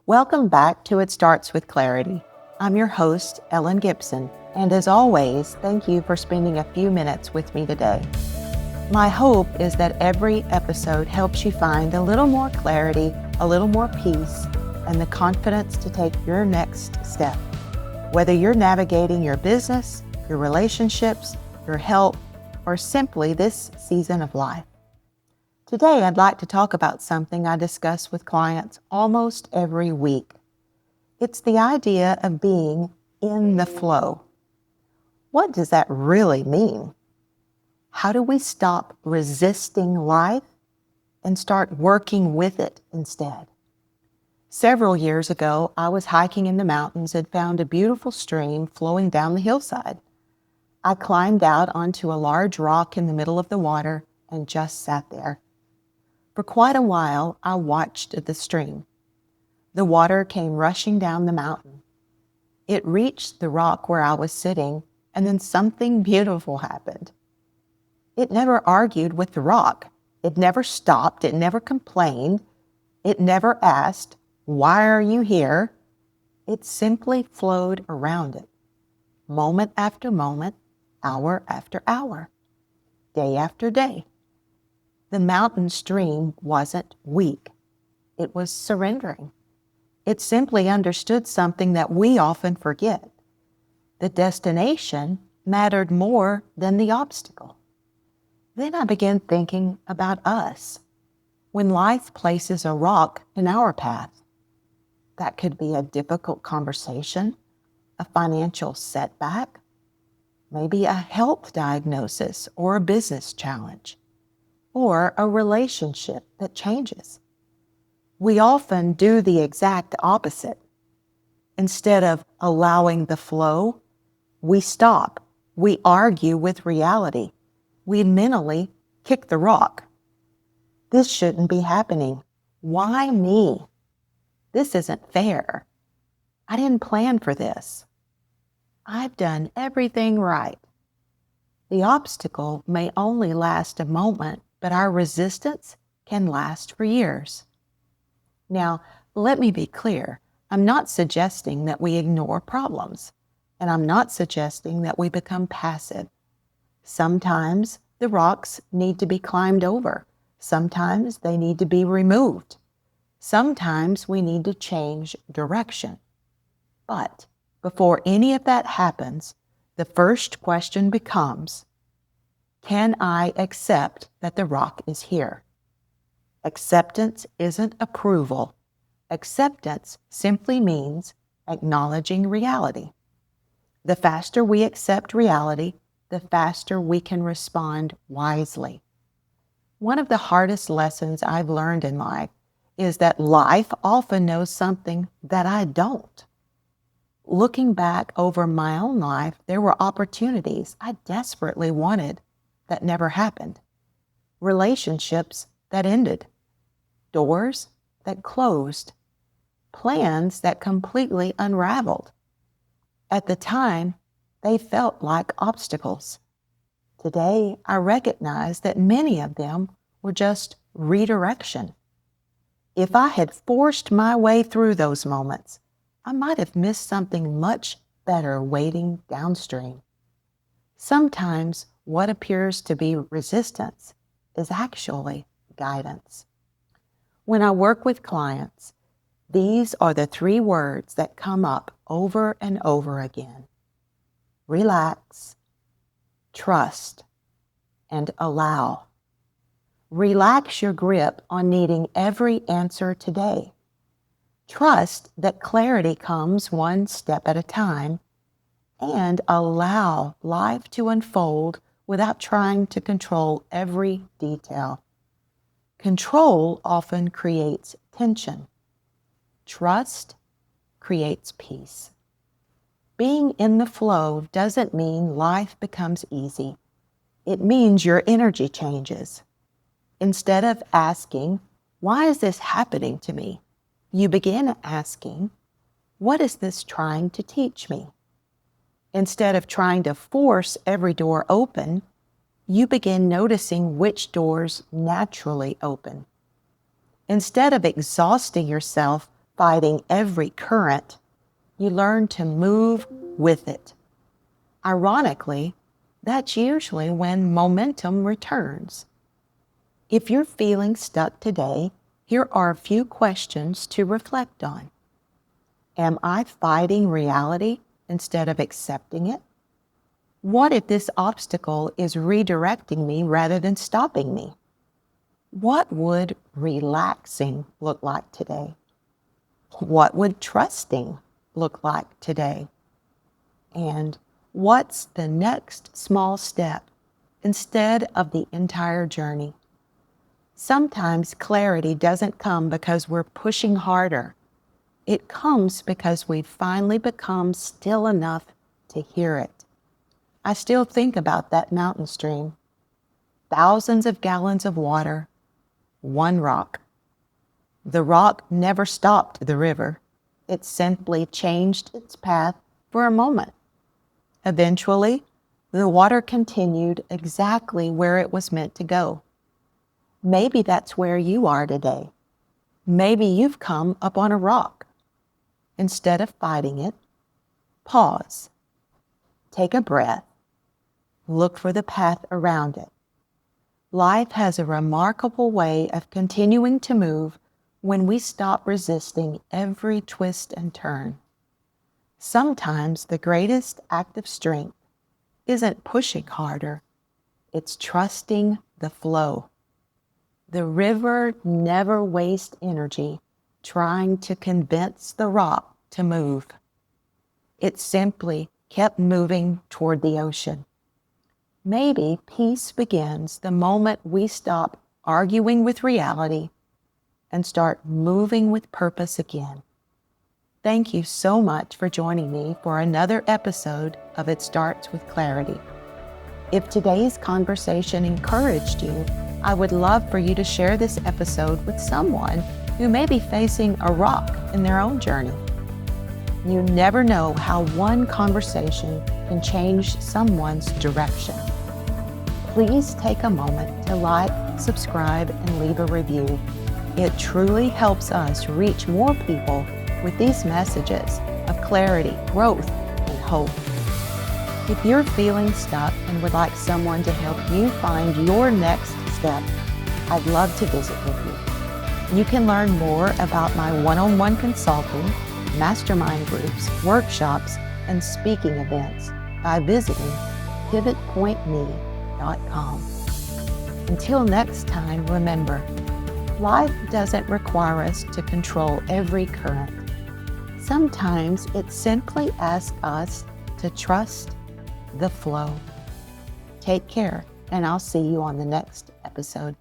Welcome back to It Starts with Clarity. I'm your host, Ellen Gibson, and as always, thank you for spending a few minutes with me today. My hope is that every episode helps you find a little more clarity, a little more peace, and the confidence to take your next step. Whether you're navigating your business, your relationships, your health, or simply this season of life. Today, I'd like to talk about something I discuss with clients almost every week. It's the idea of being in the flow. What does that really mean? How do we stop resisting life and start working with it instead? Several years ago, I was hiking in the mountains and found a beautiful stream flowing down the hillside. I climbed out onto a large rock in the middle of the water and just sat there. For quite a while, I watched the stream. The water came rushing down the mountain. It reached the rock where I was sitting, and then something beautiful happened. It never argued with the rock. It never stopped. It never complained. It never asked, "Why are you here?" It simply flowed around it, moment after moment, hour after hour, day after day. The mountain stream wasn't weak. It was surrendering. It simply understood something that we often forget. The destination mattered more than the obstacle. Then I began thinking about us. When life places a rock in our path, that could be a difficult conversation, a financial setback, maybe a health diagnosis or a business challenge, or a relationship that changes. We often do the exact opposite. Instead of allowing the flow, we stop. We argue with reality. We mentally kick the rock. This shouldn't be happening. Why me? This isn't fair. I didn't plan for this. I've done everything right. The obstacle may only last a moment, but our resistance can last for years. Now, let me be clear. I'm not suggesting that we ignore problems, and I'm not suggesting that we become passive. Sometimes the rocks need to be climbed over. Sometimes they need to be removed. Sometimes we need to change direction. But before any of that happens, the first question becomes, can I accept that the rock is here? Acceptance isn't approval. Acceptance simply means acknowledging reality. The faster we accept reality, the faster we can respond wisely. One of the hardest lessons I've learned in life is that life often knows something that I don't. Looking back over my own life, there were opportunities I desperately wanted that never happened. Relationships that ended. Doors that closed. Plans that completely unraveled. At the time, they felt like obstacles. Today, I recognize that many of them were just redirection. If I had forced my way through those moments, I might have missed something much better waiting downstream. Sometimes what appears to be resistance is actually guidance. When I work with clients, these are the three words that come up over and over again. Relax, trust, and allow. Relax your grip on needing every answer today. Trust that clarity comes one step at a time, and allow life to unfold without trying to control every detail. Control often creates tension. Trust creates peace. Being in the flow doesn't mean life becomes easy. It means your energy changes. Instead of asking, "Why is this happening to me?" you begin asking, "What is this trying to teach me?" Instead of trying to force every door open, you begin noticing which doors naturally open. Instead of exhausting yourself fighting every current, you learn to move with it. Ironically, that's usually when momentum returns. If you're feeling stuck today, here are a few questions to reflect on. Am I fighting reality instead of accepting it? What if this obstacle is redirecting me rather than stopping me? What would relaxing look like today? What would trusting look like today? And what's the next small step instead of the entire journey? Sometimes clarity doesn't come because we're pushing harder. It comes because we've finally become still enough to hear it. I still think about that mountain stream. Thousands of gallons of water, one rock. The rock never stopped the river. It simply changed its path for a moment. Eventually, the water continued exactly where it was meant to go. Maybe that's where you are today. Maybe you've come up on a rock. Instead of fighting it, pause. Take a breath. Look for the path around it. Life has a remarkable way of continuing to move when we stop resisting every twist and turn. Sometimes the greatest act of strength isn't pushing harder, it's trusting the flow. The river never wastes energy trying to convince the rock to move. It simply kept moving toward the ocean. Maybe peace begins the moment we stop arguing with reality and start moving with purpose again. Thank you so much for joining me for another episode of It Starts with Clarity. If today's conversation encouraged you, I would love for you to share this episode with someone who may be facing a rock in their own journey. You never know how one conversation can change someone's direction. Please take a moment to like, subscribe, and leave a review. It truly helps us reach more people with these messages of clarity, growth, and hope. If you're feeling stuck and would like someone to help you find your next step, I'd love to visit with you. You can learn more about my one-on-one consulting, mastermind groups, workshops, and speaking events by visiting pivotpointme.com. Until next time, remember, life doesn't require us to control every current. Sometimes it simply asks us to trust the flow. Take care, and I'll see you on the next episode.